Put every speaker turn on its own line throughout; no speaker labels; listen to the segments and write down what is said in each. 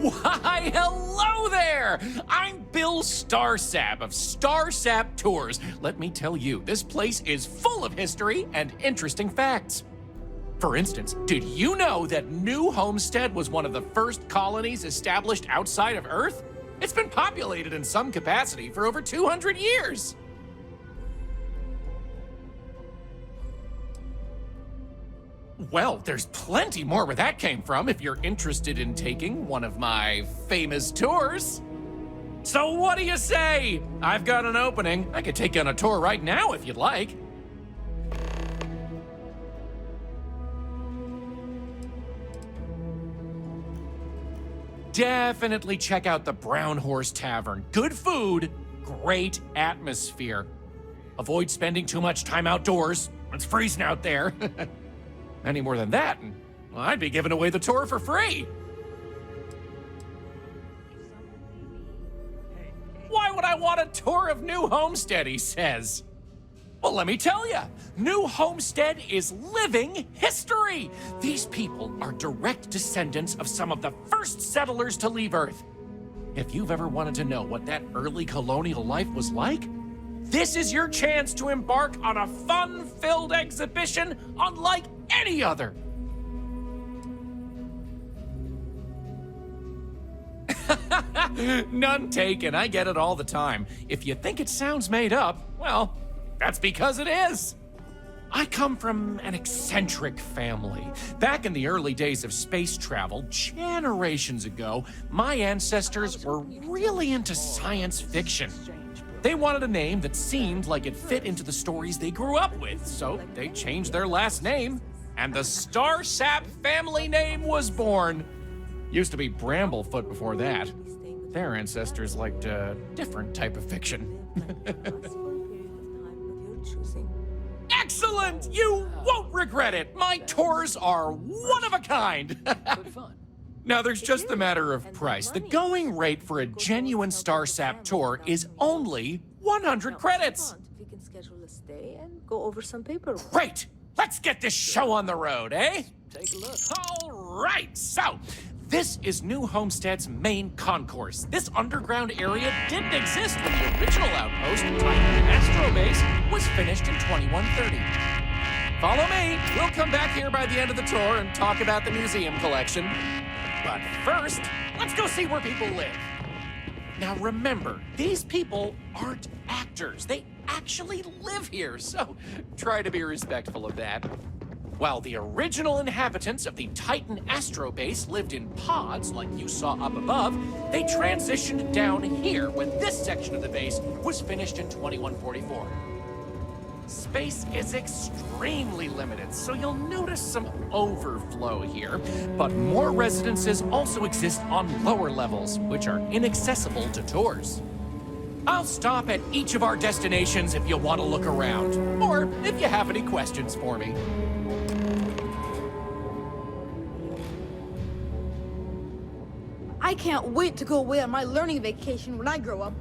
Why, hello there! I'm Bill Starsap of Starsap Tours. Let me tell you, this place is full of history and interesting facts. For instance, did you know that New Homestead was one of the first colonies established outside of Earth? It's been populated in some capacity for over 200 years. Well, there's plenty more where that came from if you're interested in taking one of my famous tours. So what do you say? I've got an opening. I could take you on a tour right now if you'd like. Definitely check out the Brown Horse Tavern. Good food, great atmosphere. Avoid spending too much time outdoors. It's freezing out there. Any more than that, and well, I'd be giving away the tour for free. Why would I want a tour of New Homestead, he says. Well, let me tell you, New Homestead is living history. These people are direct descendants of some of the first settlers to leave Earth. If you've ever wanted to know what that early colonial life was like, this is your chance to embark on a fun-filled exhibition unlike any other. None taken. I get it all the time. If you think it sounds made up, well, that's because it is. I come from an eccentric family. Back in the early days of space travel, generations ago, my ancestors were really into science fiction. They wanted a name that seemed like it fit into the stories they grew up with, so they changed their last name, and the Starsap family name was born. Used to be Bramblefoot before that. Their ancestors liked a different type of fiction. Excellent! You won't regret it! My tours are one of a kind! Now, there's just the matter of price. The going rate for a genuine Starsap tour is only 100 credits.
We can schedule a stay and go over some paperwork.
Great! Let's get this show on the road, eh?
Take a look.
All right, so this is New Homestead's main concourse. This underground area didn't exist when the original outpost, Titan Astro Base, was finished in 2130. Follow me. We'll come back here by the end of the tour and talk about the museum collection. But first, let's go see where people live. Now remember, these people aren't actors. They actually live here, so try to be respectful of that. While the original inhabitants of the Titan Astro Base lived in pods like you saw up above, they transitioned down here when this section of the base was finished in 2144. Space is extremely limited, so you'll notice some overflow here, but more residences also exist on lower levels, which are inaccessible to tours. I'll stop at each of our destinations if you want to look around, or if you have any questions for me.
I can't wait to go away on my learning vacation when I grow up.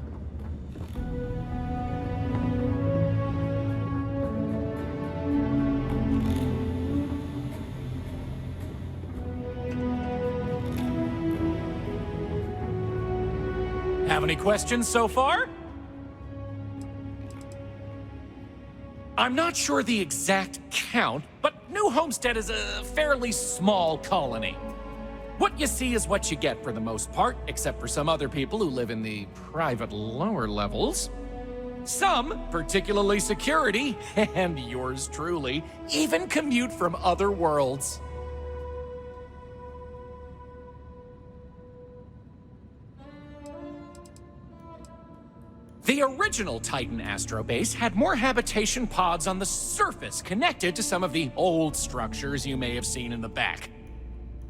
Have any questions so far? I'm not sure the exact count, but New Homestead is a fairly small colony. What you see is what you get for the most part, except for some other people who live in the private lower levels. Some, particularly security, and yours truly, even commute from other worlds. The original Titan Astro Base had more habitation pods on the surface connected to some of the old structures you may have seen in the back.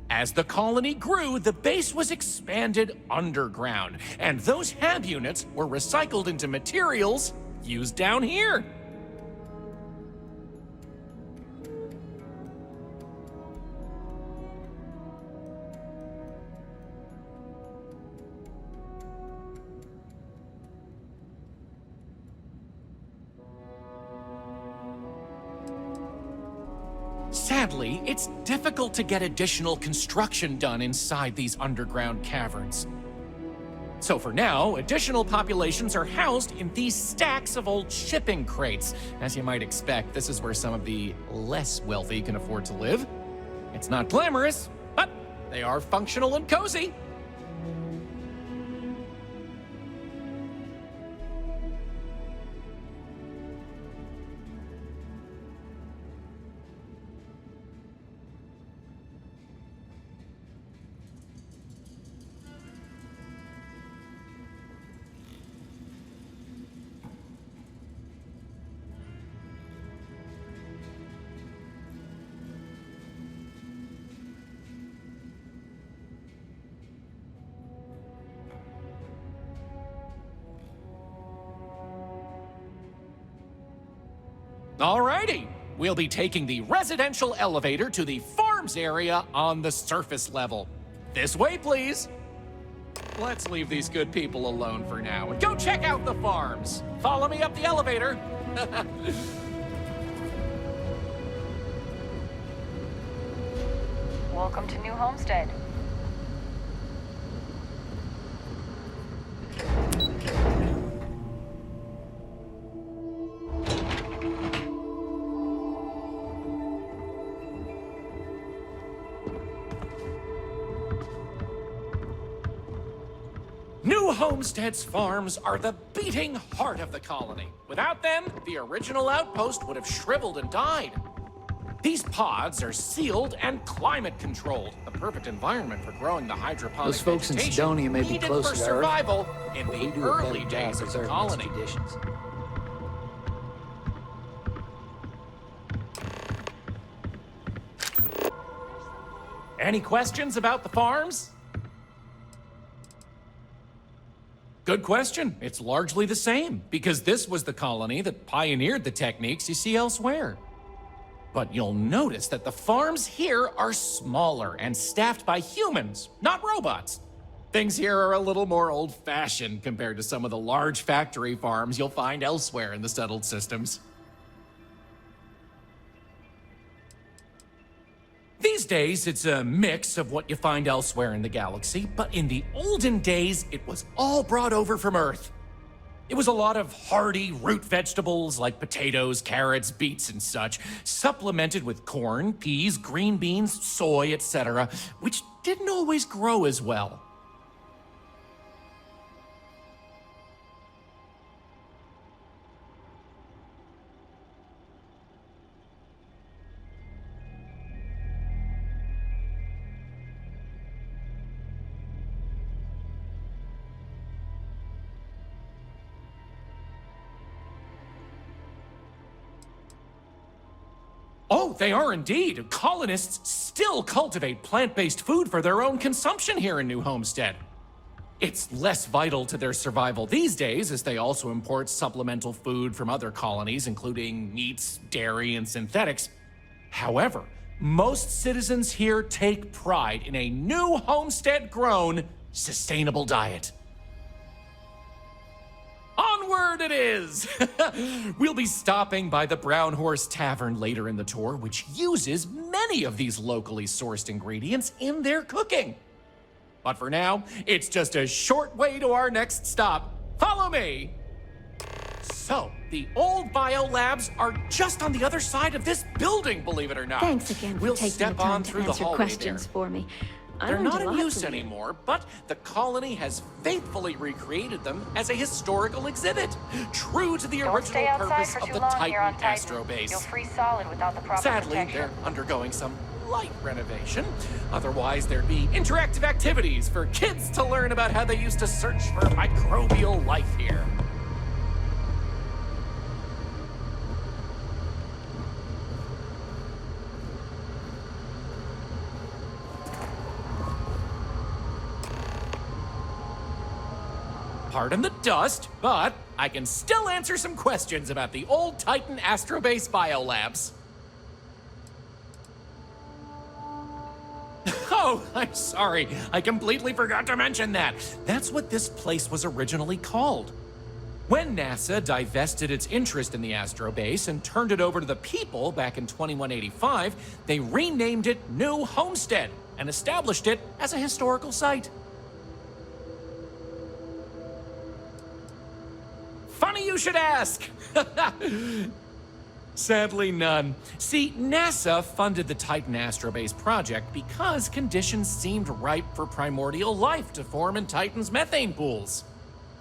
As the colony grew, the base was expanded underground, and those hab units were recycled into materials used down here. Sadly, it's difficult to get additional construction done inside these underground caverns. So for now, additional populations are housed in these stacks of old shipping crates. As you might expect, this is where some of the less wealthy can afford to live. It's not glamorous, but they are functional and cozy. Alrighty, we'll be taking the residential elevator to the farms area on the surface level. This way, please. Let's leave these good people alone for now and go check out the farms. Follow me up the elevator.
Welcome to New Homestead.
New Homestead's farms are the beating heart of the colony. Without them, the original outpost would have shriveled and died. These pods are sealed and climate controlled, the perfect environment for growing the hydroponic
Those folks in
vegetation
Sidonia may be
needed
closer
for
to Earth,
survival in
but we
the
do a
early
better job
days of the
preserving its
colony.
traditions.
Any questions about the farms? Good question. It's largely the same, because this was the colony that pioneered the techniques you see elsewhere. But you'll notice that the farms here are smaller and staffed by humans, not robots. Things here are a little more old-fashioned compared to some of the large factory farms you'll find elsewhere in the settled systems. These days, it's a mix of what you find elsewhere in the galaxy, but in the olden days, it was all brought over from Earth. It was a lot of hardy root vegetables like potatoes, carrots, beets, and such, supplemented with corn, peas, green beans, soy, etc., which didn't always grow as well. Oh, they are indeed. Colonists still cultivate plant-based food for their own consumption here in New Homestead. It's less vital to their survival these days, as they also import supplemental food from other colonies, including meats, dairy, and synthetics. However, most citizens here take pride in a New Homestead-grown, sustainable diet. Onward it is! We'll be stopping by the Brown Horse Tavern later in the tour, which uses many of these locally sourced ingredients in their cooking. But for now, it's just a short way to our next stop. Follow me! So, the old biolabs are just on the other side of this building, believe it or not.
Thanks again for
We'll
taking
step
the time
on
to
through the
answer
hallway
questions
there.
for me. I
They're
learned
not
a
in
lot
use
from you.
anymore, but the colony has faithfully recreated them as a historical exhibit, true to the
Don't
original
stay outside
purpose
for
of
too
the
long
Titan
here on Titan.
Astro Base.
You'll freeze solid without the proper
Sadly,
protection.
they're undergoing some light renovation. Otherwise, there'd be interactive activities for kids to learn about how they used to search for microbial life here. Pardon the dust, but I can still answer some questions about the old Titan Astrobase biolabs. Oh, I'm sorry. I completely forgot to mention that. That's what this place was originally called. When NASA divested its interest in the astrobase and turned it over to the people back in 2185, they renamed it New Homestead and established it as a historical site. Funny you should ask! Sadly, none. See, NASA funded the Titan astrobase project because conditions seemed ripe for primordial life to form in Titan's methane pools.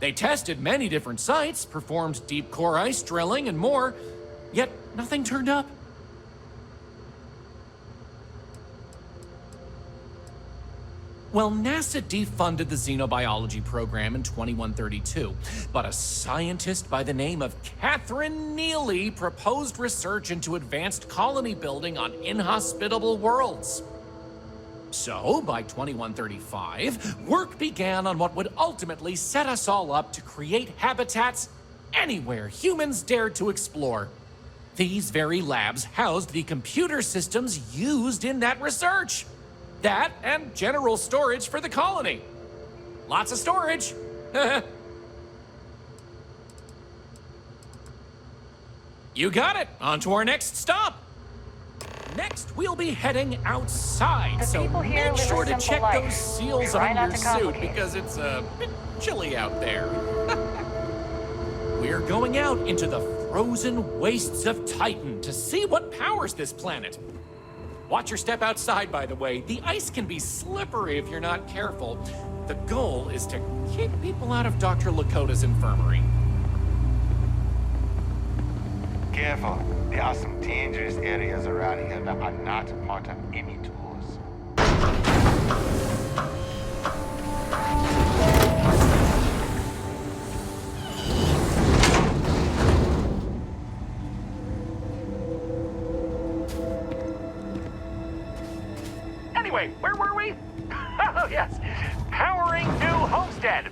They tested many different sites, performed deep core ice drilling, and more, yet nothing turned up. Well, NASA defunded the xenobiology program in 2132, but a scientist by the name of Catherine Neely proposed research into advanced colony building on inhospitable worlds. So, by 2135, work began on what would ultimately set us all up to create habitats anywhere humans dared to explore. These very labs housed the computer systems used in that research. That and general storage for the colony. Lots of storage. You got it. On to our next stop. Next, we'll be heading outside,
The
so
people here
make
live a
sure to
simple
check
life.
those seals
Try
on
not
your
to
suit
complicate.
because it's a bit chilly out there. We're going out into the frozen wastes of Titan to see what powers this planet. Watch your step outside, by the way. The ice can be slippery if you're not careful. The goal is to keep people out of Dr. Lakota's infirmary.
Careful. There are some dangerous areas around here that are not part of any tours.
Anyway, where were we? Oh, yes. Powering New Homestead.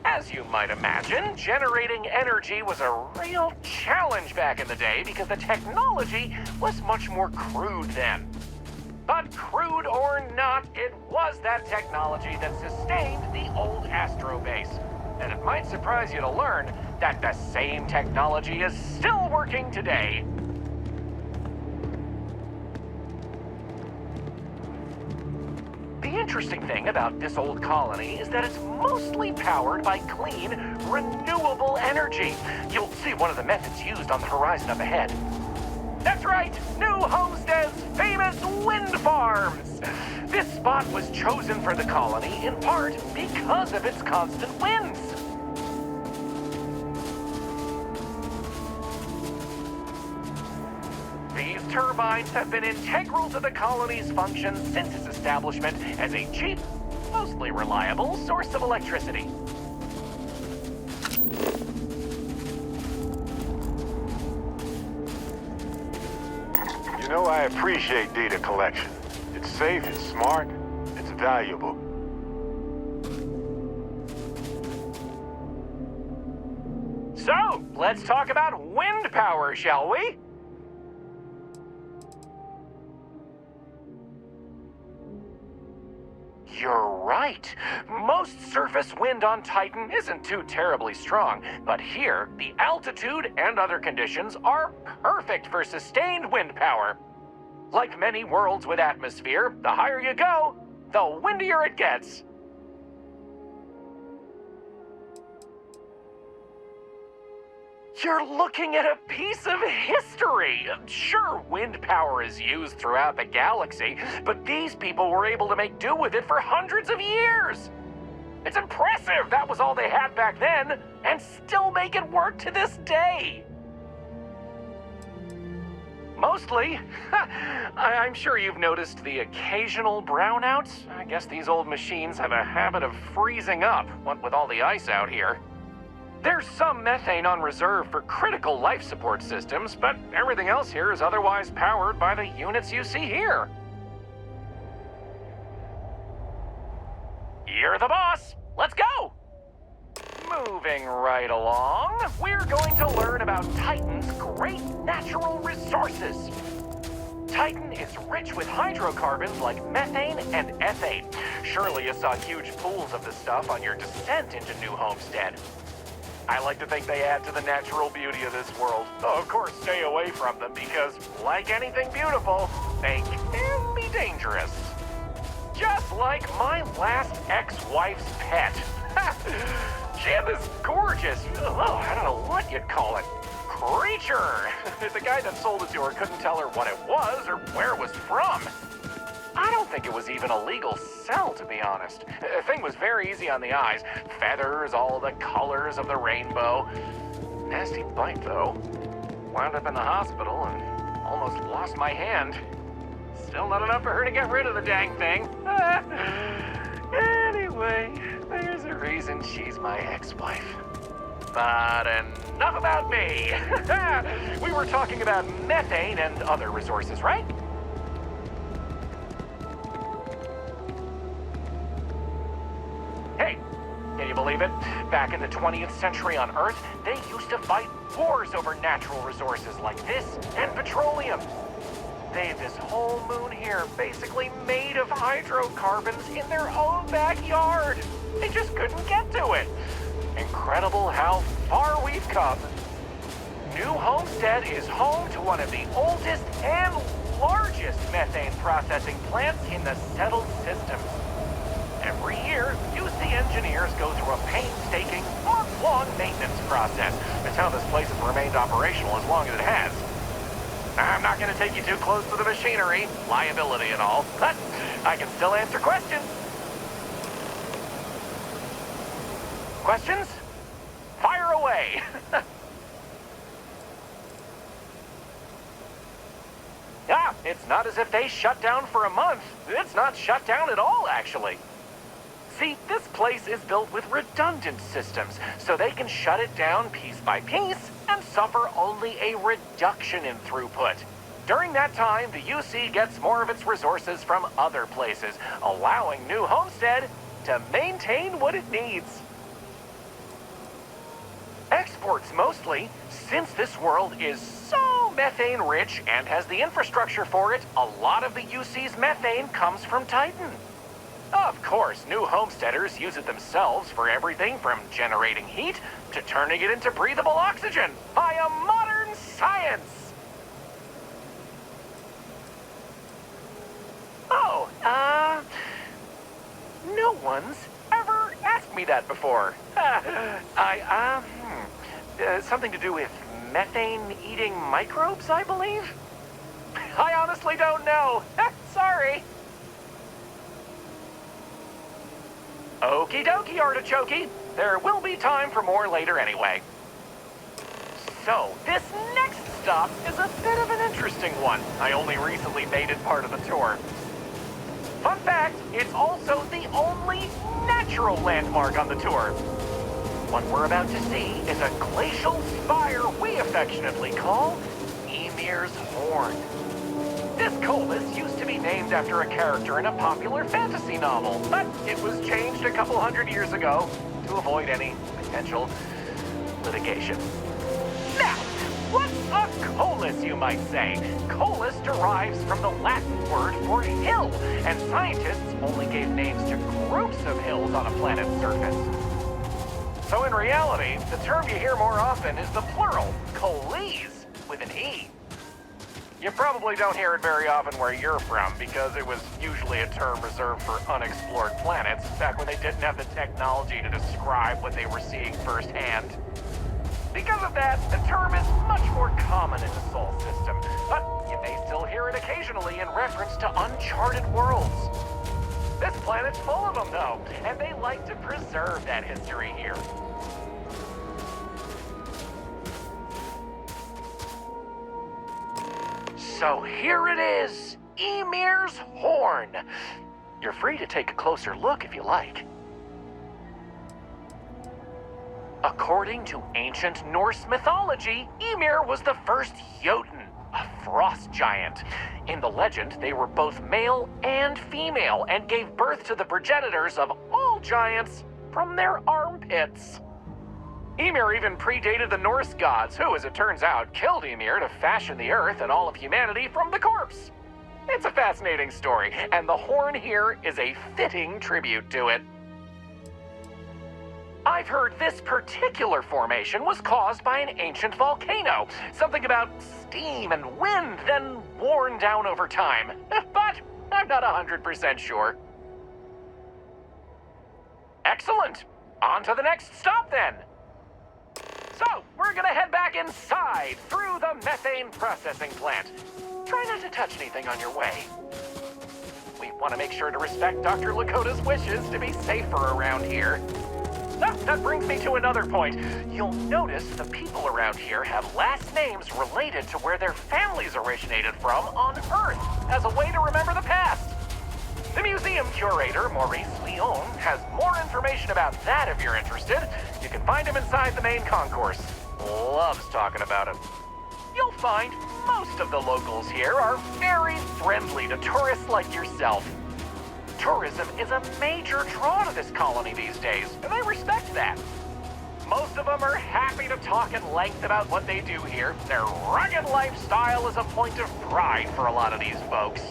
As you might imagine, generating energy was a real challenge back in the day because the technology was much more crude then. But crude or not, it was that technology that sustained the old astrobase. And it might surprise you to learn that the same technology is still working today. The interesting thing about this old colony is that it's mostly powered by clean, renewable energy. You'll see one of the methods used on the horizon up ahead. That's right, New Homestead's famous wind farms. This spot was chosen for the colony in part because of its constant winds. These turbines have been integral to the colony's function since its establishment as a cheap, mostly reliable source of electricity.
You know, I appreciate data collection. It's safe, it's smart, it's valuable.
So, let's talk about wind power, shall we? You're right. Most surface wind on Titan isn't too terribly strong, but here, the altitude and other conditions are perfect for sustained wind power. Like many worlds with atmosphere, the higher you go, the windier it gets. You're looking at a piece of history. Sure, wind power is used throughout the galaxy, but these people were able to make do with it for hundreds of years. It's impressive that was all they had back then, and still make it work to this day. Mostly. I'm sure you've noticed the occasional brownouts. I guess these old machines have a habit of freezing up, what with all the ice out here. There's some methane on reserve for critical life support systems, but everything else here is otherwise powered by the units you see here. You're the boss. Let's go! Moving right along, we're going to learn about Titan's great natural resources. Titan is rich with hydrocarbons like methane and ethane. Surely you saw huge pools of this stuff on your descent into New Homestead.
I like to think they add to the natural beauty of this world. Though, of course, stay away from them because, like anything beautiful, they can be dangerous. Just like my last ex-wife's pet. She had this gorgeous, I don't know what you'd call it, creature. The guy that sold it to her couldn't tell her what it was or where it was from. I don't think it was even a legal sell, to be honest. The thing was very easy on the eyes. Feathers, all the colors of the rainbow. Nasty bite, though. Wound up in the hospital and almost lost my hand. Still not enough for her to get rid of the dang thing. Anyway, there's a reason she's my ex-wife. But enough about me. We were talking about methane and other resources, right? Hey, can you believe it? Back in the 20th century on Earth, they used to fight wars over natural resources like this and petroleum. They had this whole moon here basically made of hydrocarbons in their own backyard. They just couldn't get to it. Incredible how far we've come. New Homestead is home to one of the oldest and largest methane processing plants in the settled system. Every year, UC engineers go through a painstaking, month-long maintenance process. That's how this place has remained operational as long as it has. I'm not going to take you too close to the machinery, liability and all, but I can still answer questions. Questions? Fire away! It's not as if they shut down for a month. It's not shut down at all, actually. See, this place is built with redundant systems, so they can shut it down piece by piece and suffer only a reduction in throughput. During that time, the UC gets more of its resources from other places, allowing New Homestead to maintain what it needs. Exports mostly, since this world is so methane rich and has the infrastructure for it, a lot of the UC's methane comes from Titan. Of course, new homesteaders use it themselves for everything from generating heat to turning it into breathable oxygen via modern science. Oh, no one's ever asked me that before. Something to do with methane-eating microbes, I believe? I honestly don't know. Sorry. Okie dokie, artichokey. There will be time for more later anyway. So, this next stop is a bit of an interesting one. I only recently made it part of the tour. Fun fact, it's also the only natural landmark on the tour. What we're about to see is a glacial spire we affectionately call Ymir's Horn. This colus used to be named after a character in a popular fantasy novel, but it was changed a couple hundred years ago to avoid any potential litigation. Now, what's a colus, you might say? Colus derives from the Latin word for hill, and scientists only gave names to groups of hills on a planet's surface. So in reality, the term you hear more often is the plural, coles, with an E. You probably don't hear it very often where you're from, because it was usually a term reserved for unexplored planets, back when they didn't have the technology to describe what they were seeing firsthand. Because of that, the term is much more common in the Sol system, but you may still hear it occasionally in reference to uncharted worlds. This planet's full of them, though, and they like to preserve that history here. So here it is, Ymir's Horn. You're free to take a closer look if you like. According to ancient Norse mythology, Ymir was the first Jotun, a frost giant. In the legend, they were both male and female and gave birth to the progenitors of all giants from their armpits. Ymir even predated the Norse gods, who, as it turns out, killed Ymir to fashion the Earth and all of humanity from the corpse. It's a fascinating story, and the horn here is a fitting tribute to it. I've heard this particular formation was caused by an ancient volcano. Something about steam and wind, then worn down over time. But I'm not 100% sure. Excellent. On to the next stop then. So, we're gonna head back inside through the methane processing plant. Try not to touch anything on your way. We want to make sure to respect Dr. Lakota's wishes to be safer around here. Ah, that brings me to another point. You'll notice the people around here have last names related to where their families originated from on Earth, as a way to remember the past. The museum curator, Maurice Leon, has more information about that if you're interested. You can find him inside the main concourse. Loves talking about it. You'll find most of the locals here are very friendly to tourists like yourself. Tourism is a major draw to this colony these days, and they respect that. Most of them are happy to talk at length about what they do here. Their rugged lifestyle is a point of pride for a lot of these folks.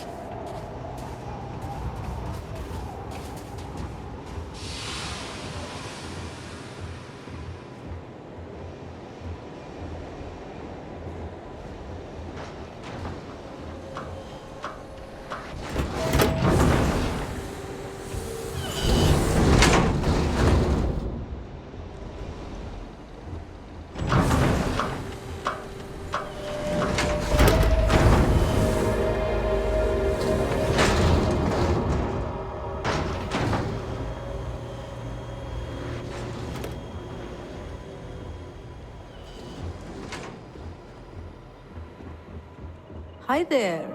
Hi there.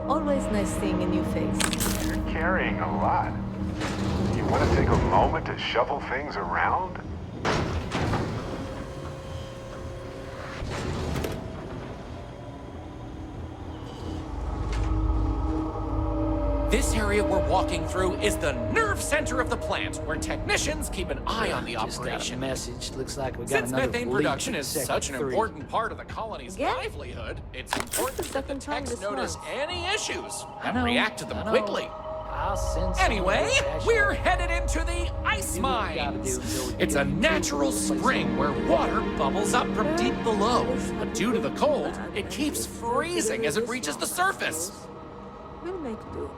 Always nice seeing a new face.
You're carrying a lot. You want to take a moment to shuffle things around?
This area we're walking through is the nerve center of the plant, where technicians keep an eye on the
Just got a
operation.
message. Looks like we got
Since
another
methane
leak
production
in
is
sector
such an
3.
important part of the colony's
Again?
livelihood, it's important
the
that the
second time
techs
this
notice
month.
any issues
I
and
know,
react to them
I know.
quickly.
I'll send someone
Anyway,
to cash
we're
it.
headed into the ice
Do what we gotta
mines.
do until we
It's a
get
natural
the place
spring where water bubbles up from deep below. But due to the cold, it keeps freezing as it reaches the surface.
We'll make do.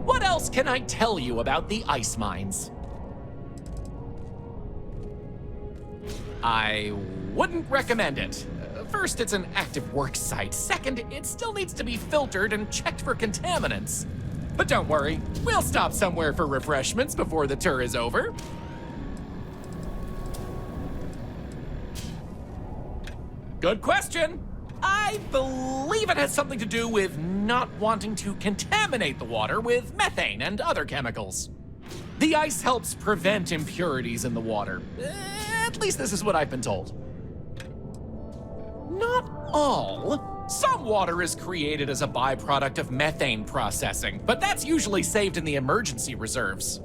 What else can I tell you about the ice mines? I wouldn't recommend it. First, it's an active work site. Second, it still needs to be filtered and checked for contaminants. But don't worry, we'll stop somewhere for refreshments before the tour is over. Good question. I believe it has something to do with not wanting to contaminate the water with methane and other chemicals. The ice helps prevent impurities in the water. At least this is what I've been told. Not all. Some water is created as a byproduct of methane processing, but that's usually saved in the emergency reserves.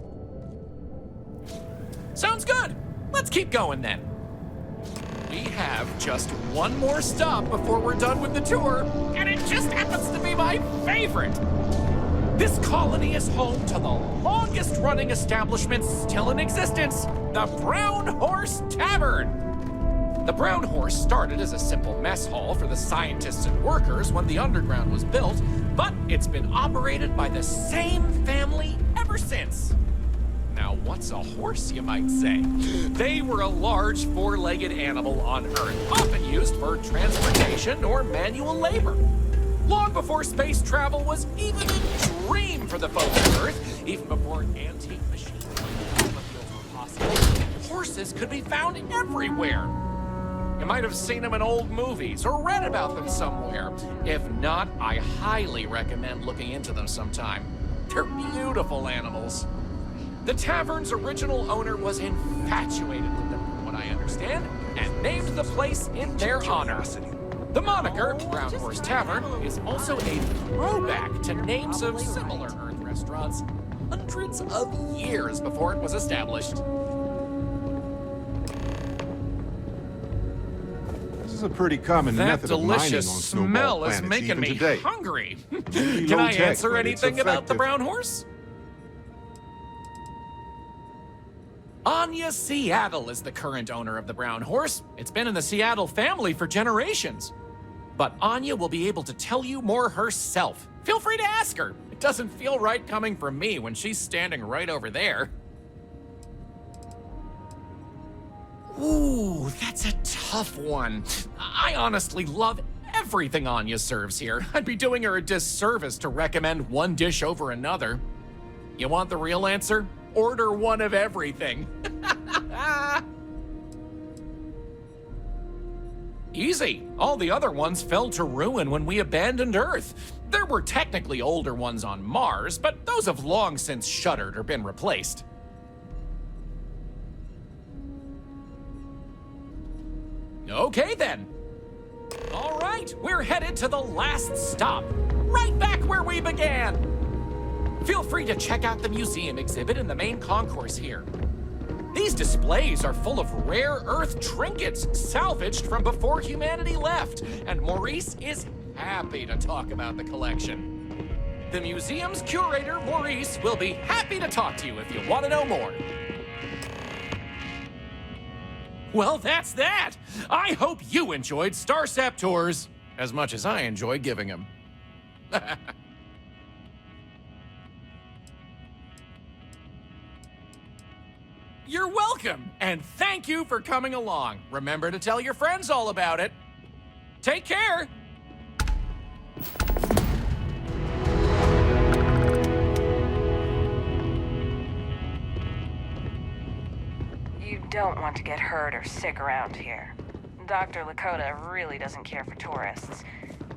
Sounds good. Let's keep going then. We have just one more stop before we're done with the tour, and it just happens to be my favorite. This colony is home to the longest-running establishment still in existence, the Brown Horse Tavern. The Brown Horse started as a simple mess hall for the scientists and workers when the underground was built, but it's been operated by the same family ever since. Now, what's a horse, you might say? They were a large four-legged animal on Earth, often used for transportation or manual labor. Long before space travel was even a dream for the folks of Earth, even before antique machines and automobiles were possible, horses could be found everywhere. You might have seen them in old movies or read about them somewhere. If not, I highly recommend looking into them sometime. They're beautiful animals. The tavern's original owner was infatuated with them, from what I understand, and named the place in their honor. The moniker, Brown Horse Tavern, is also a throwback to names of similar Earth restaurants hundreds of years before it was established.
This is a pretty common
That
method of mining on
delicious
Snowball
smell is
planets
making
even
me
today.
hungry.
Pretty
Can I
low-tech,
answer
but it's
anything about the
effective.
brown horse? Anya Seattle is the current owner of the brown horse. It's been in the Seattle family for generations. But Anya will be able to tell you more herself. Feel free to ask her. It doesn't feel right coming from me when she's standing right over there. Ooh, that's a tough one. I honestly love everything Anya serves here. I'd be doing her a disservice to recommend one dish over another. You want the real answer? Order one of everything. Easy. All the other ones fell to ruin when we abandoned Earth. There were technically older ones on Mars, but those have long since shuttered or been replaced. Okay then. All right, we're headed to the last stop, right back where we began. Feel free to check out the museum exhibit in the main concourse here. These displays are full of rare Earth trinkets salvaged from before humanity left, and Maurice is happy to talk about the collection. The museum's curator, Maurice, will be happy to talk to you if you want to know more. Well, that's that. I hope you enjoyed Starsap Tours as much as I enjoy giving them. You're welcome, and thank you for coming along. Remember to tell your friends all about it. Take care.
You don't want to get hurt or sick around here. Dr. Lakota really doesn't care for tourists.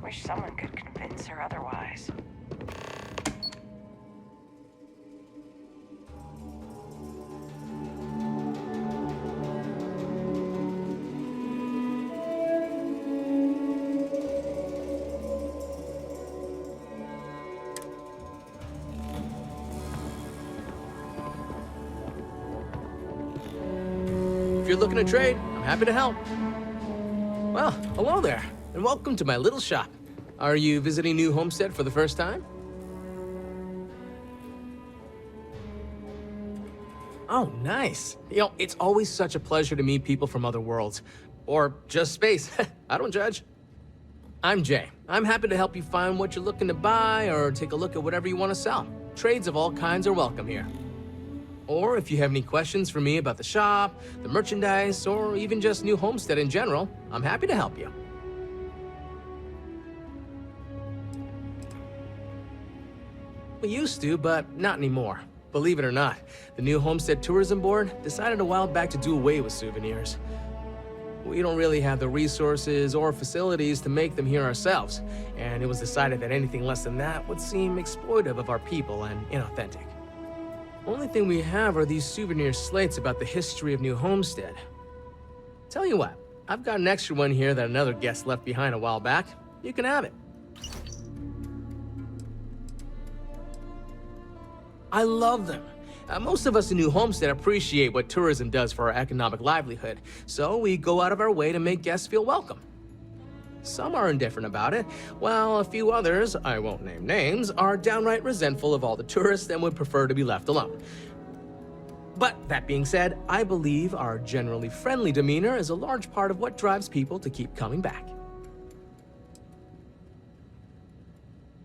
Wish someone could convince her otherwise.
If you're looking to trade, I'm happy to help. Well, hello there, and welcome to my little shop. Are you visiting New Homestead for the first time? Oh, nice. You know, it's always such a pleasure to meet people from other worlds. Or just space. I don't judge. I'm Jay. I'm happy to help you find what you're looking to buy or take a look at whatever you want to sell. Trades of all kinds are welcome here. Or if you have any questions for me about the shop, the merchandise, or even just New Homestead in general, I'm happy to help you. We used to, but not anymore. Believe it or not, the New Homestead Tourism Board decided a while back to do away with souvenirs. We don't really have the resources or facilities to make them here ourselves, and it was decided that anything less than that would seem exploitive of our people and inauthentic. Only thing we have are these souvenir slates about the history of New Homestead. Tell you what, I've got an extra one here that another guest left behind a while back. You can have it. I love them. Most of us in New Homestead appreciate what tourism does for our economic livelihood, so we go out of our way to make guests feel welcome. Some are indifferent about it, while a few others, I won't name names, are downright resentful of all the tourists and would prefer to be left alone. But that being said, I believe our generally friendly demeanor is a large part of what drives people to keep coming back.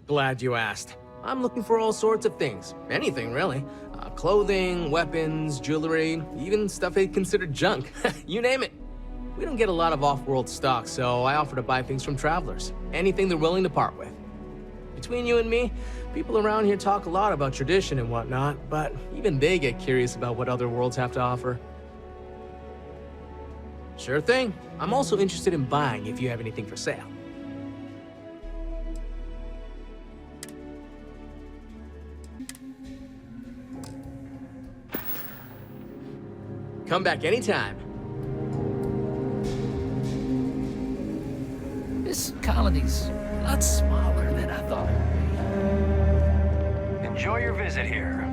Glad you asked. I'm looking for all sorts of things. Anything, really. Clothing, weapons, jewelry, even stuff they consider junk. You name it. We don't get a lot of off-world stock, so I offer to buy things from travelers. Anything they're willing to part with. Between you and me, people around here talk a lot about tradition and whatnot, but even they get curious about what other worlds have to offer. Sure thing. I'm also interested in buying if you have anything for sale. Come back anytime.
This colony's a lot smaller than I thought it would be.
Enjoy your visit here.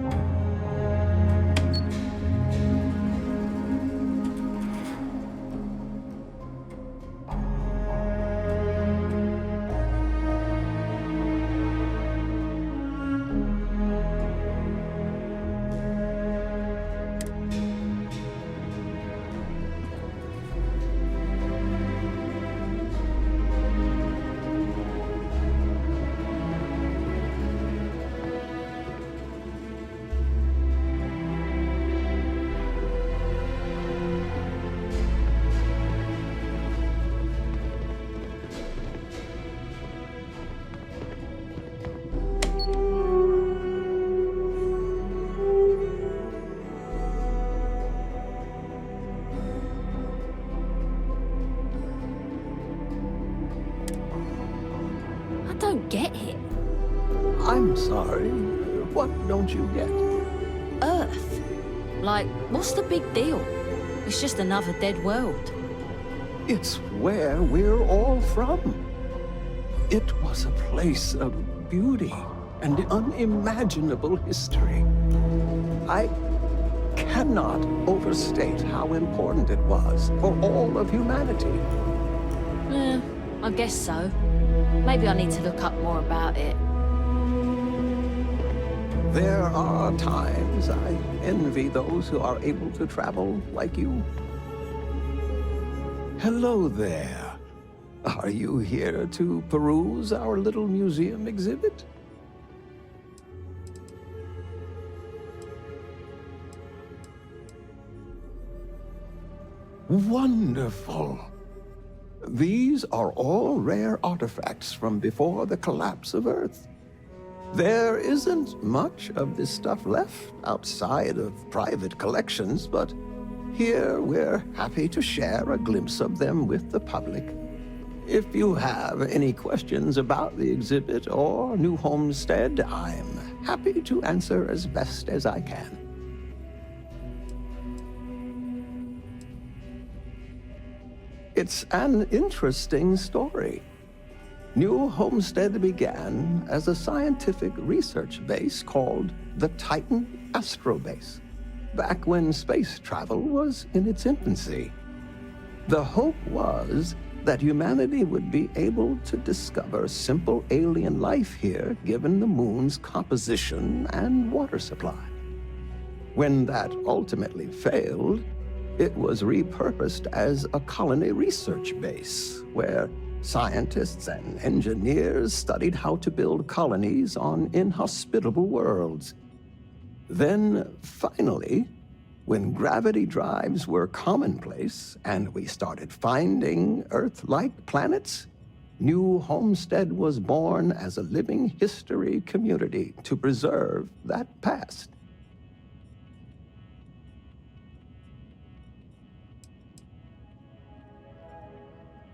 I don't get it.
I'm sorry. What don't you get?
Earth. Like, what's the big deal? It's just another dead world.
It's where we're all from. It was a place of beauty and unimaginable history. I cannot overstate how important it was for all of humanity.
I guess so. Maybe I need to look up more about it.
There are times I envy those who are able to travel like you. Hello there. Are you here to peruse our little museum exhibit? Wonderful. These are all rare artifacts from before the collapse of Earth. There isn't much of this stuff left outside of private collections, but here we're happy to share a glimpse of them with the public. If you have any questions about the exhibit or New Homestead, I'm happy to answer as best as I can. It's an interesting story. New Homestead began as a scientific research base called the Titan Astrobase, back when space travel was in its infancy. The hope was that humanity would be able to discover simple alien life here given the moon's composition and water supply. When that ultimately failed, it was repurposed as a colony research base where scientists and engineers studied how to build colonies on inhospitable worlds. Then, finally, when gravity drives were commonplace and we started finding Earth-like planets, New Homestead was born as a living history community to preserve that past.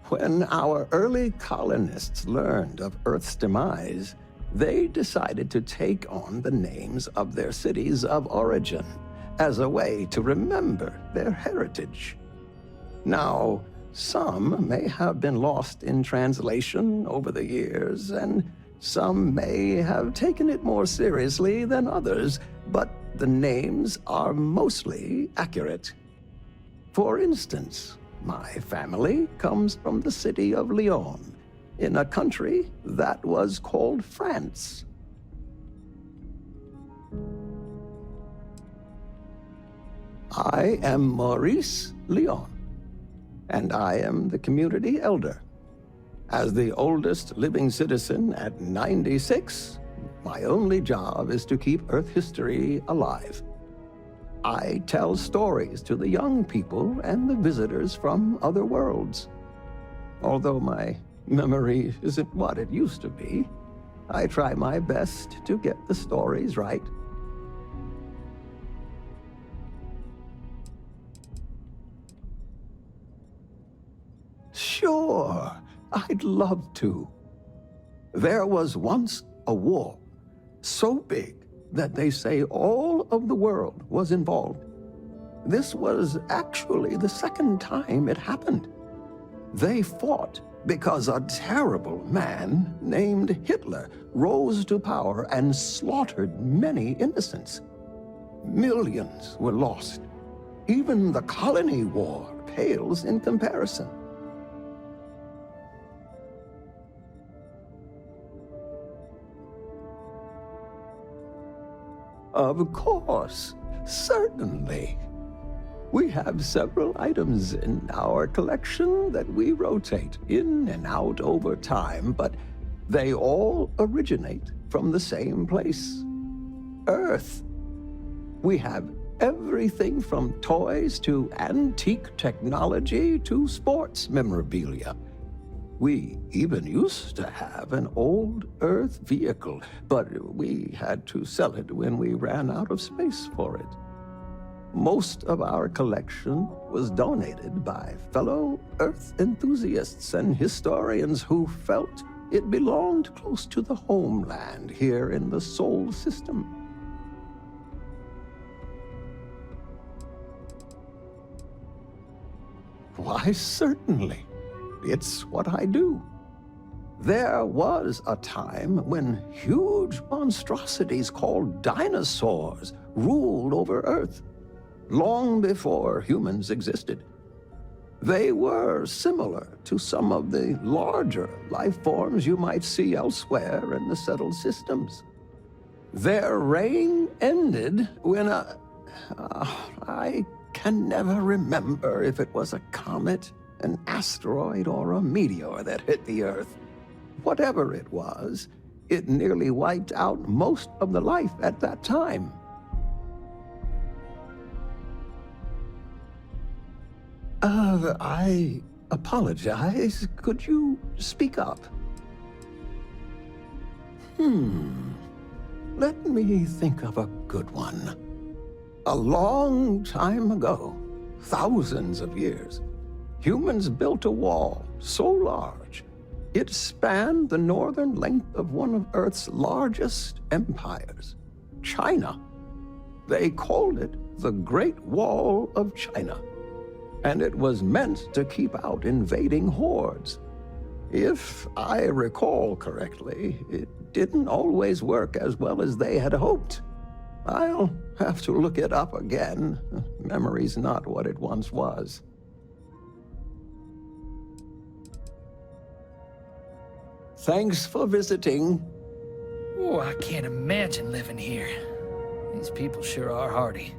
When our early colonists learned of Earth's demise, they decided to take on the names of their cities of origin as a way to remember their heritage. Now, some may have been lost in translation over the years, and some may have taken it more seriously than others, but the names are mostly accurate. For instance, my family comes from the city of Lyon, in a country that was called France. I am Maurice Lyon, and I am the community elder. As the oldest living citizen at 96, My only job is to keep Earth history alive. I tell stories to the young people and the visitors from other worlds. Although my memory isn't what it used to be, I try my best to get the stories right. Sure, I'd love to. There was once a war, so big that they say all of the world was involved. This was actually the second time it happened. They fought because a terrible man named Hitler rose to power and slaughtered many innocents. Millions were lost. Even the colony war pales in comparison. Of course, certainly. We have several items in our collection that we rotate in and out over time, but they all originate from the same place, Earth. We have everything from toys to antique technology to sports memorabilia. We even used to have an old Earth vehicle, but we had to sell it when we ran out of space for it. Most of our collection was donated by fellow Earth enthusiasts and historians who felt it belonged close to the homeland here in the Sol system. Why, certainly. It's what I do. There was a time when huge monstrosities called dinosaurs ruled over Earth, long before humans existed. They were similar to some of the larger life forms you might see elsewhere in the settled systems. Their reign ended when I can never remember if it was a comet, an asteroid, or a meteor that hit the Earth. Whatever it was, it nearly wiped out most of the life at that time. I apologize. Could you speak up? Let me think of a good one. A long time ago, thousands of years, humans built a wall so large, it spanned the northern length of one of Earth's largest empires, China. They called it the Great Wall of China, and it was meant to keep out invading hordes. If I recall correctly, it didn't always work as well as they had hoped. I'll have to look it up again. Memory's not what it once was. Thanks for visiting.
Oh, I can't imagine living here. These people sure are hardy.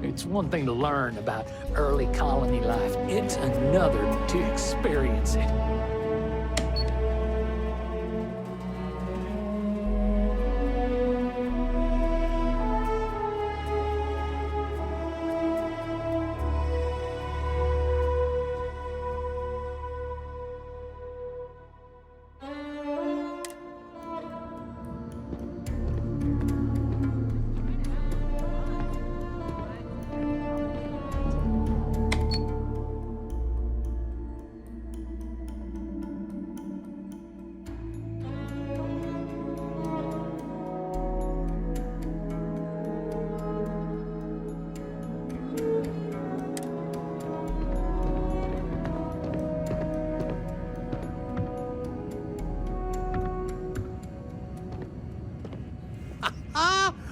It's one thing to learn about early colony life. It's another to experience it.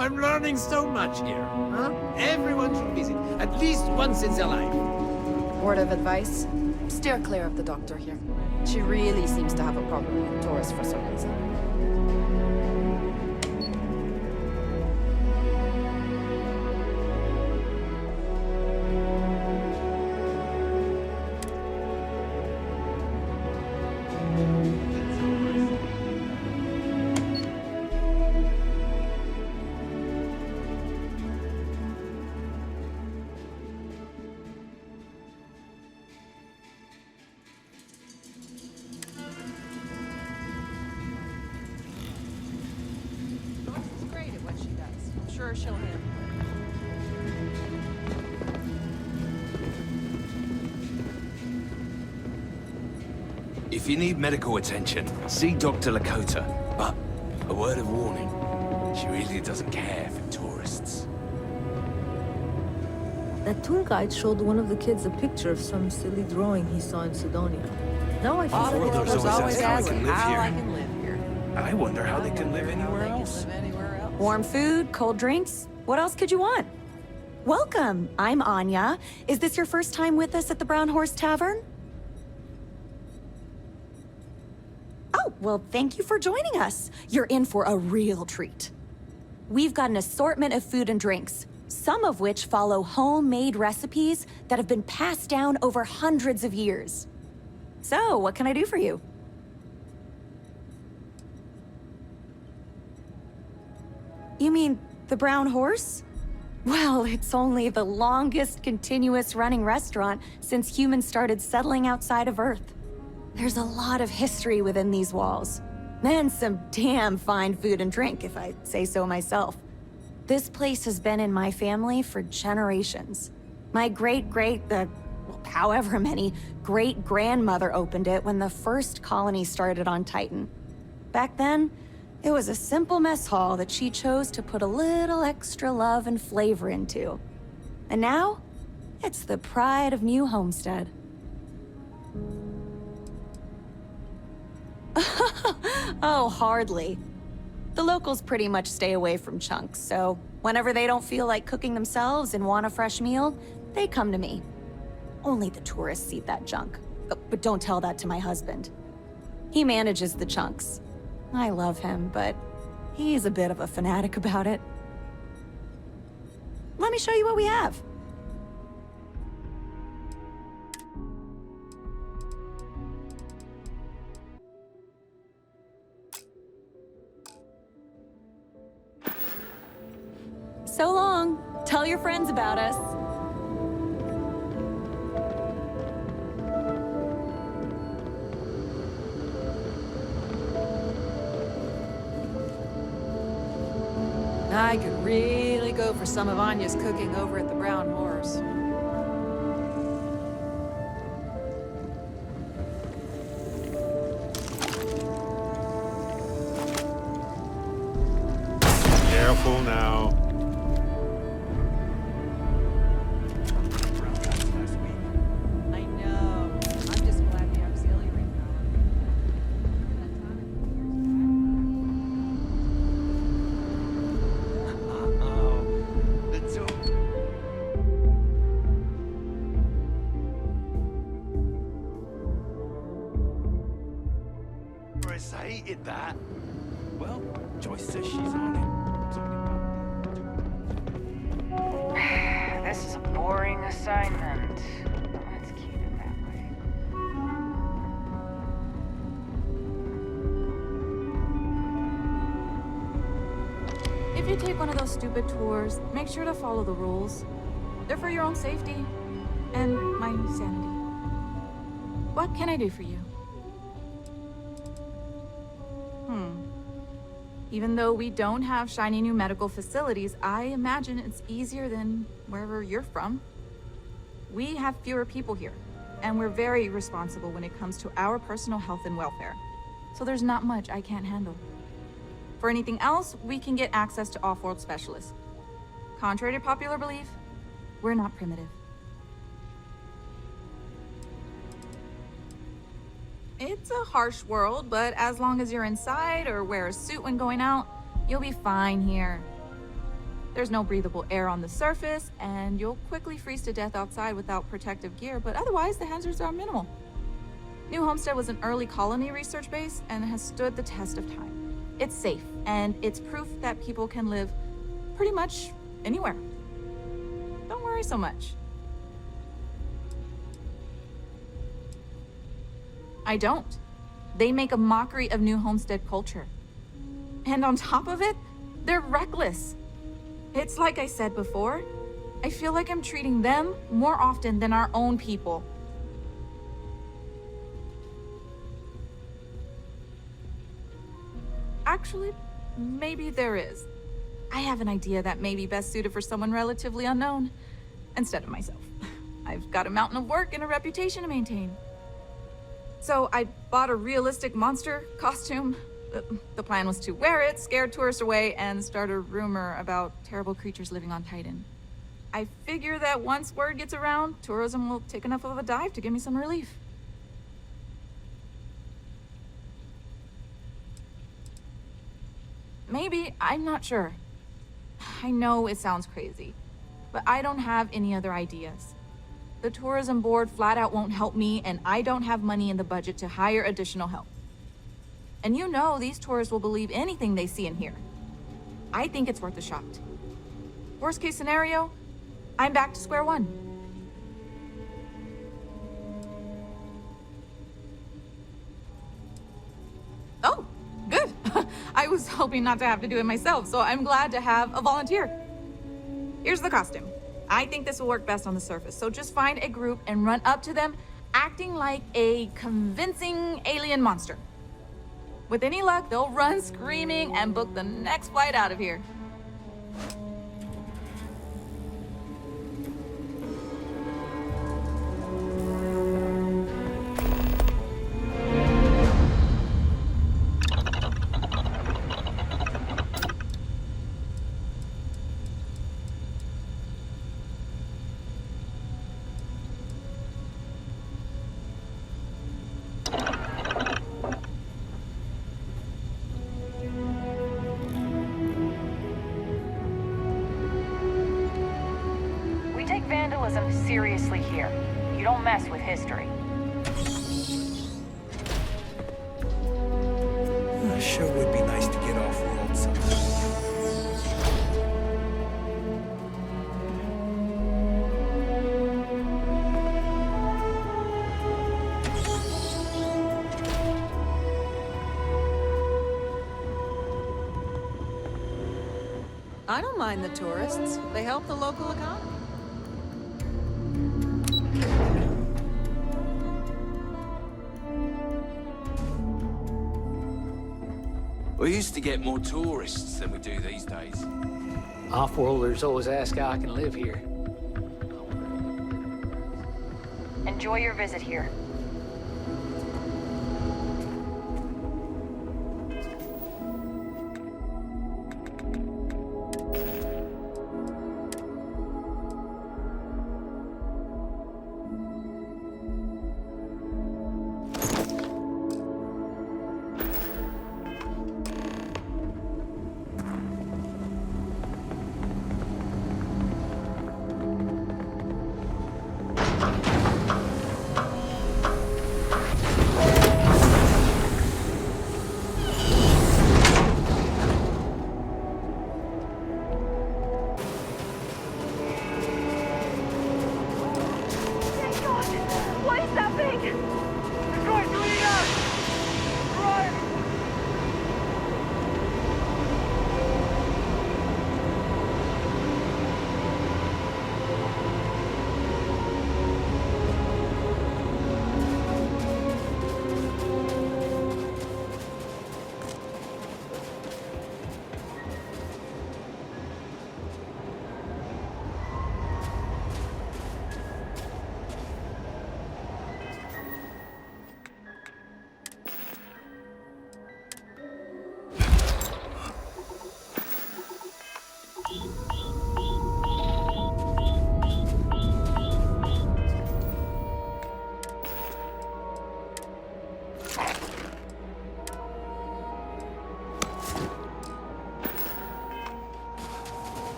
I'm learning so much here, huh? Everyone should visit at least once in their life.
Word of advice? Steer clear of the doctor here. She really seems to have a problem with tourists for some reason. Sure, she'll handle it.
If you need medical attention, see Dr. Lakota. But a word of warning, she really doesn't care for tourists.
That tour guide showed one of the kids a picture of some silly drawing he saw in Sidonia. Now I feel
Before there's always
ask
how
I can live here.
I wonder how they can live anywhere else.
Warm food, cold drinks. What else could you want? Welcome, I'm Anya. Is this your first time with us at the Brown Horse Tavern? Oh, well, thank you for joining us. You're in for a real treat. We've got an assortment of food and drinks, some of which follow homemade recipes that have been passed down over hundreds of years. So, what can I do for you? You mean the Brown Horse? Well, it's only the longest continuous running restaurant since humans started settling outside of Earth. There's a lot of history within these walls. And some damn fine food and drink, if I say so myself. This place has been in my family for generations. My however many, great-grandmother opened it when the first colony started on Titan. Back then, it was a simple mess hall that she chose to put a little extra love and flavor into. And now, it's the pride of New Homestead. Oh, hardly. The locals pretty much stay away from chunks, so whenever they don't feel like cooking themselves and want a fresh meal, they come to me. Only the tourists eat that junk. But don't tell that to my husband. He manages the chunks. I love him, but he's a bit of a fanatic about it. Let me show you what we have. So long. Tell your friends about us.
I could really go for some of Anya's cooking over at the Brown Horse.
Careful now.
I know. I'm just glad the auxiliary
Chris hated that. Well, Joyce says she's on it.
This this is a boring assignment. Let's keep it that way.
If you take one of those stupid tours, make sure to follow the rules. They're for your own safety and my sanity. What can I do for you? Even though we don't have shiny new medical facilities, I imagine it's easier than wherever you're from. We have fewer people here, and we're very responsible when it comes to our personal health and welfare. So there's not much I can't handle. For anything else, we can get access to off-world specialists. Contrary to popular belief, we're not primitive. It's a harsh world, but as long as you're inside or wear a suit when going out, you'll be fine here. There's no breathable air on the surface, and you'll quickly freeze to death outside without protective gear, but otherwise the hazards are minimal. New Homestead was an early colony research base and has stood the test of time. It's safe, and it's proof that people can live pretty much anywhere. Don't worry so much. I don't. They make a mockery of New Homestead culture. And on top of it, they're reckless. It's like I said before, I feel like I'm treating them more often than our own people. Actually, maybe there is. I have an idea that may be best suited for someone relatively unknown, instead of myself. I've got a mountain of work and a reputation to maintain. So I bought a realistic monster costume. The plan was to wear it, scare tourists away, and start a rumor about terrible creatures living on Titan. I figure that once word gets around, tourism will take enough of a dive to give me some relief. Maybe, I'm not sure. I know it sounds crazy, but I don't have any other ideas. The tourism board flat out won't help me, and I don't have money in the budget to hire additional help. And you know these tourists will believe anything they see and hear. I think it's worth a shot. Worst case scenario, I'm back to square one. Oh, good. I was hoping not to have to do it myself, so I'm glad to have a volunteer. Here's the costume. I think this will work best on the surface, so just find a group and run up to them, acting like a convincing alien monster. With any luck, they'll run screaming and book the next flight out of here.
Vandalism seriously here. You don't mess with history.
Sure would be nice to get off road sometime.
I don't mind the tourists. They help the local economy.
We used to get more tourists than we do these days.
Off-worlders always ask how I can live here.
Enjoy your visit here.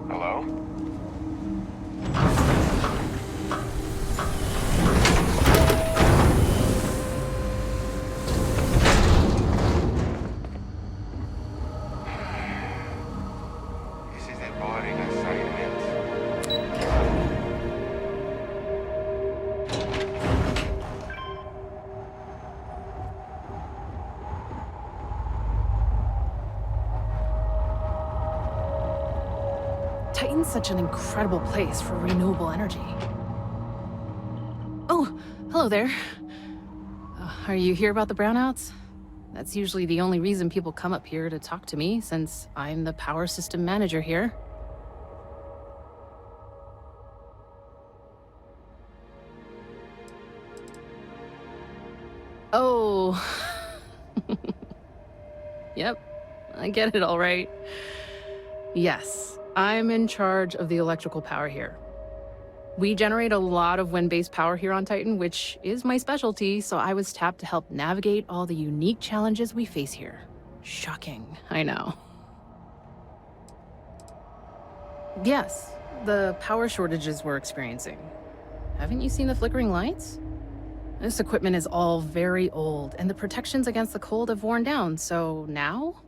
Hello? This is a boring assignment.
Titan's such an incredible place for renewable energy. Oh, hello there. Are you here about the brownouts? That's usually the only reason people come up here to talk to me, since I'm the power system manager here. Oh. Yep, I get it all right. Yes, I'm in charge of the electrical power here. We generate a lot of wind-based power here on Titan, which is my specialty, so I was tapped to help navigate all the unique challenges we face here. Shocking, I know. Yes, the power shortages we're experiencing. Haven't you seen the flickering lights? This equipment is all very old, and the protections against the cold have worn down, so now?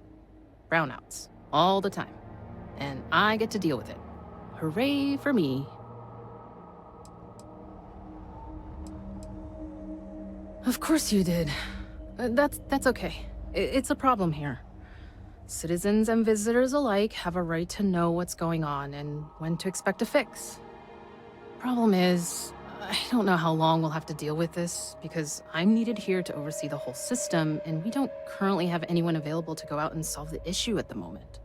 Brownouts, all the time. And I get to deal with it. Hooray for me. Of course you did. That's okay. It's a problem here. Citizens and visitors alike have a right to know what's going on and when to expect a fix. Problem is, I don't know how long we'll have to deal with this, because I'm needed here to oversee the whole system, and we don't currently have anyone available to go out and solve the issue at the moment.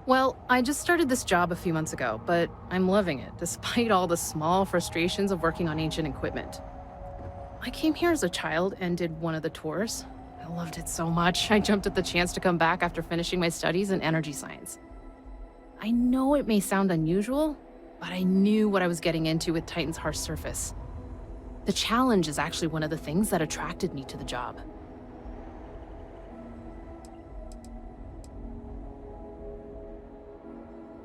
Well, I just started this job a few months ago, but I'm loving it, despite all the small frustrations of working on ancient equipment. I came here as a child and did one of the tours. I loved it so much, I jumped at the chance to come back after finishing my studies in energy science. I know it may sound unusual, but I knew what I was getting into with Titan's harsh surface. The challenge is actually one of the things that attracted me to the job.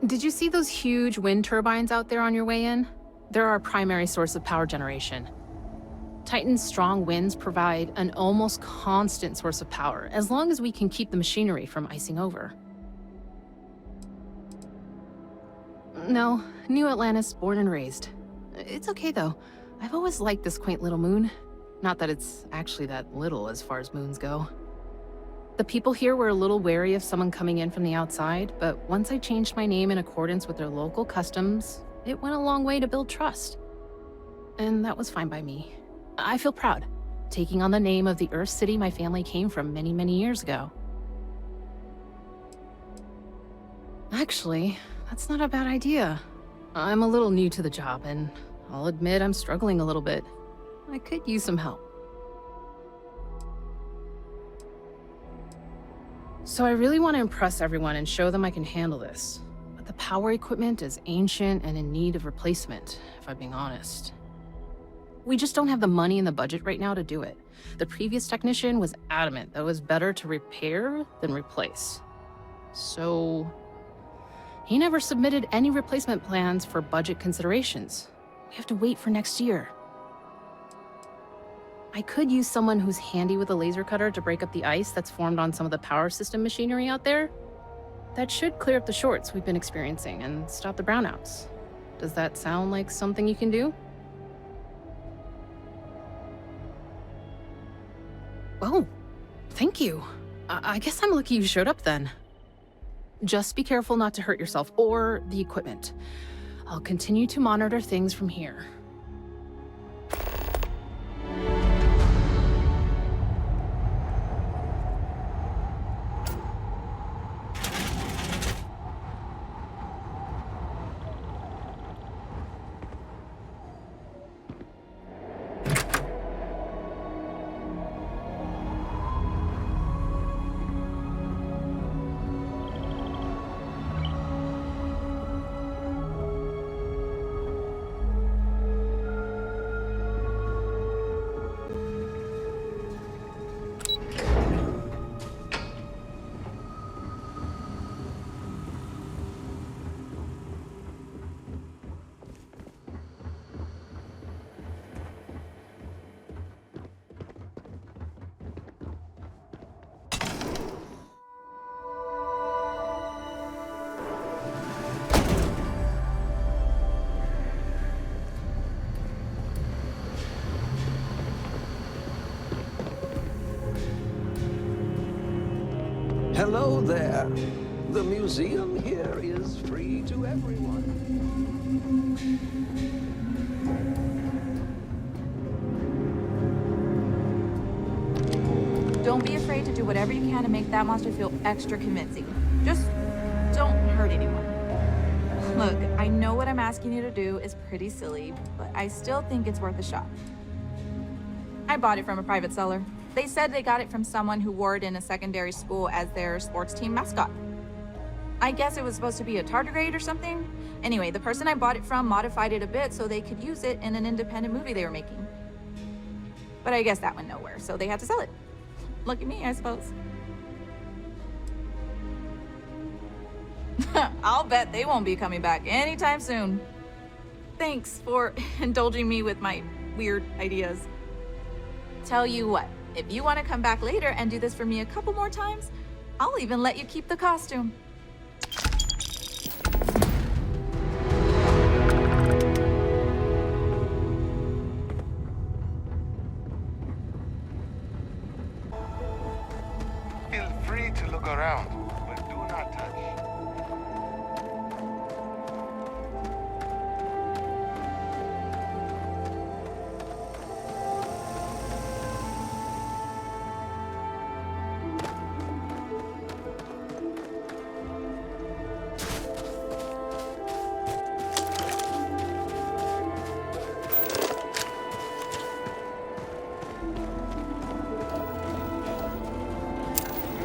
Did you see those huge wind turbines out there on your way in? They're our primary source of power generation. Titan's strong winds provide an almost constant source of power, as long as we can keep the machinery from icing over. No, New Atlantis, born and raised. It's okay though. I've always liked this quaint little moon. Not that it's actually that little as far as moons go. The people here were a little wary of someone coming in from the outside, but once I changed my name in accordance with their local customs, it went a long way to build trust. And that was fine by me. I feel proud, taking on the name of the Earth City my family came from many, many years ago. Actually, that's not a bad idea. I'm a little new to the job, and I'll admit I'm struggling a little bit. I could use some help. So I really want to impress everyone and show them I can handle this. But the power equipment is ancient and in need of replacement, if I'm being honest. We just don't have the money and the budget right now to do it. The previous technician was adamant that it was better to repair than replace. So he never submitted any replacement plans for budget considerations. We have to wait for next year. I could use someone who's handy with a laser cutter to break up the ice that's formed on some of the power system machinery out there. That should clear up the shorts we've been experiencing and stop the brownouts. Does that sound like something you can do? Oh, thank you. I guess I'm lucky you showed up then. Just be careful not to hurt yourself or the equipment. I'll continue to monitor things from here.
Hello there. The museum here is free to everyone.
Don't be afraid to do whatever you can to make that monster feel extra convincing. Just don't hurt anyone. Look, I know what I'm asking you to do is pretty silly, but I still think it's worth a shot. I bought it from a private seller. They said they got it from someone who wore it in a secondary school as their sports team mascot. I guess it was supposed to be a tardigrade or something. Anyway, the person I bought it from modified it a bit so they could use it in an independent movie they were making. But I guess that went nowhere, so they had to sell it. Look at me, I suppose. I'll bet they won't be coming back anytime soon. Thanks for indulging me with my weird ideas. Tell you what, if you want to come back later and do this for me a couple more times, I'll even let you keep the costume.
Feel free to look around, but do not touch.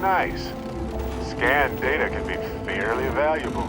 Nice. Scanned data can be fairly valuable.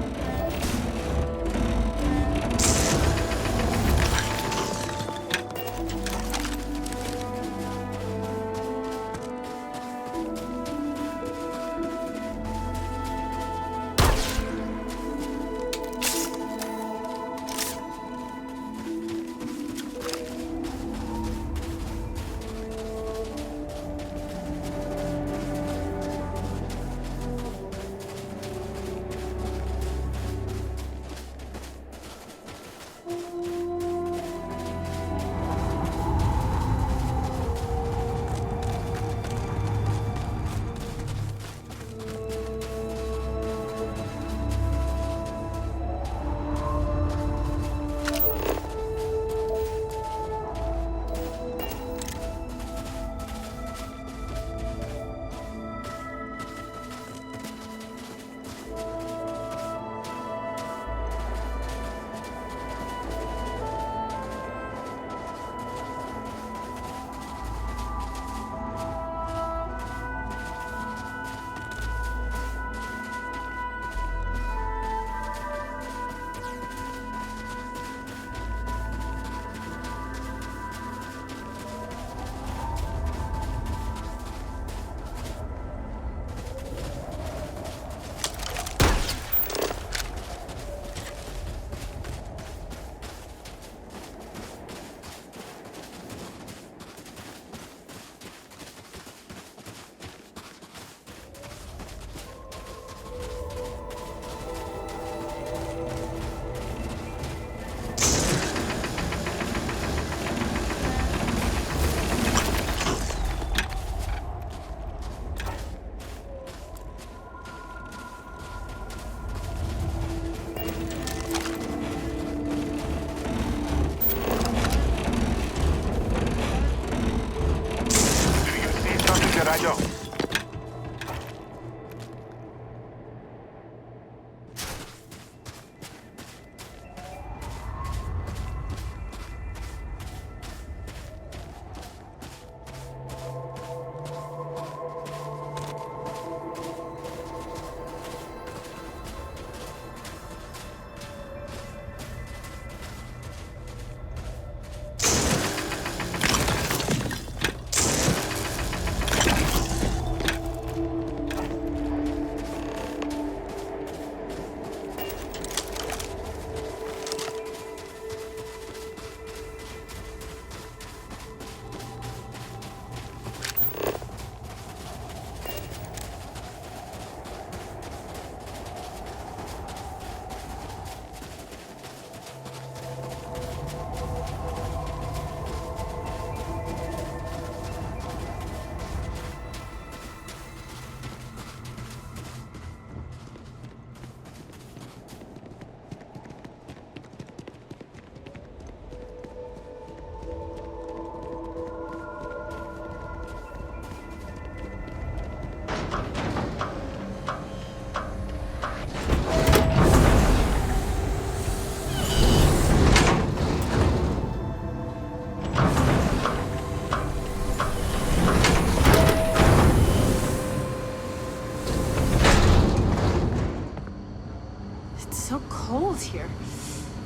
so cold here.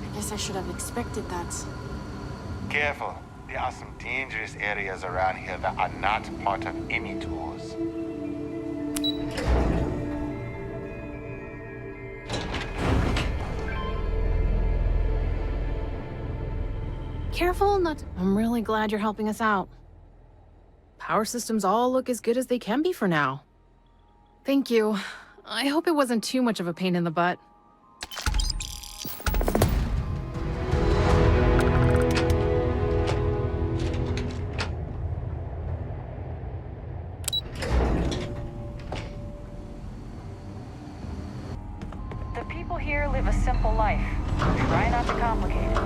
I guess I should have expected that.
Careful. There are some dangerous areas around here that are not part of any tours.
Careful not... I'm really glad you're helping us out. Power systems all look as good as they can be for now. Thank you. I hope it wasn't too much of a pain in the butt.
The people here live a simple life. Try not to complicate it.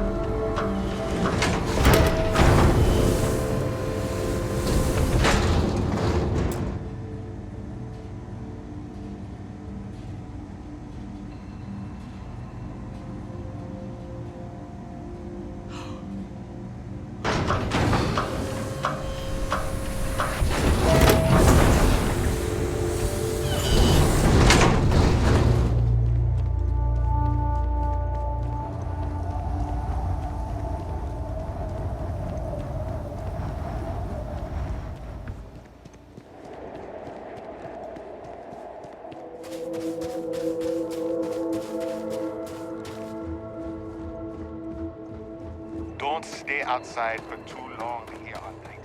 Don't stay outside for too long here all night.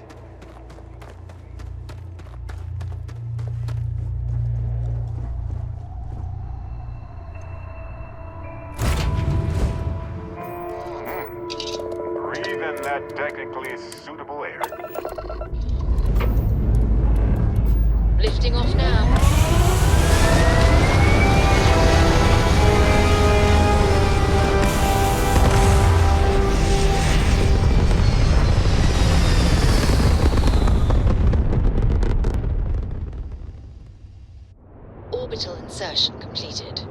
Breathe in that technically suitable air.
Lifting off now. Orbital insertion completed.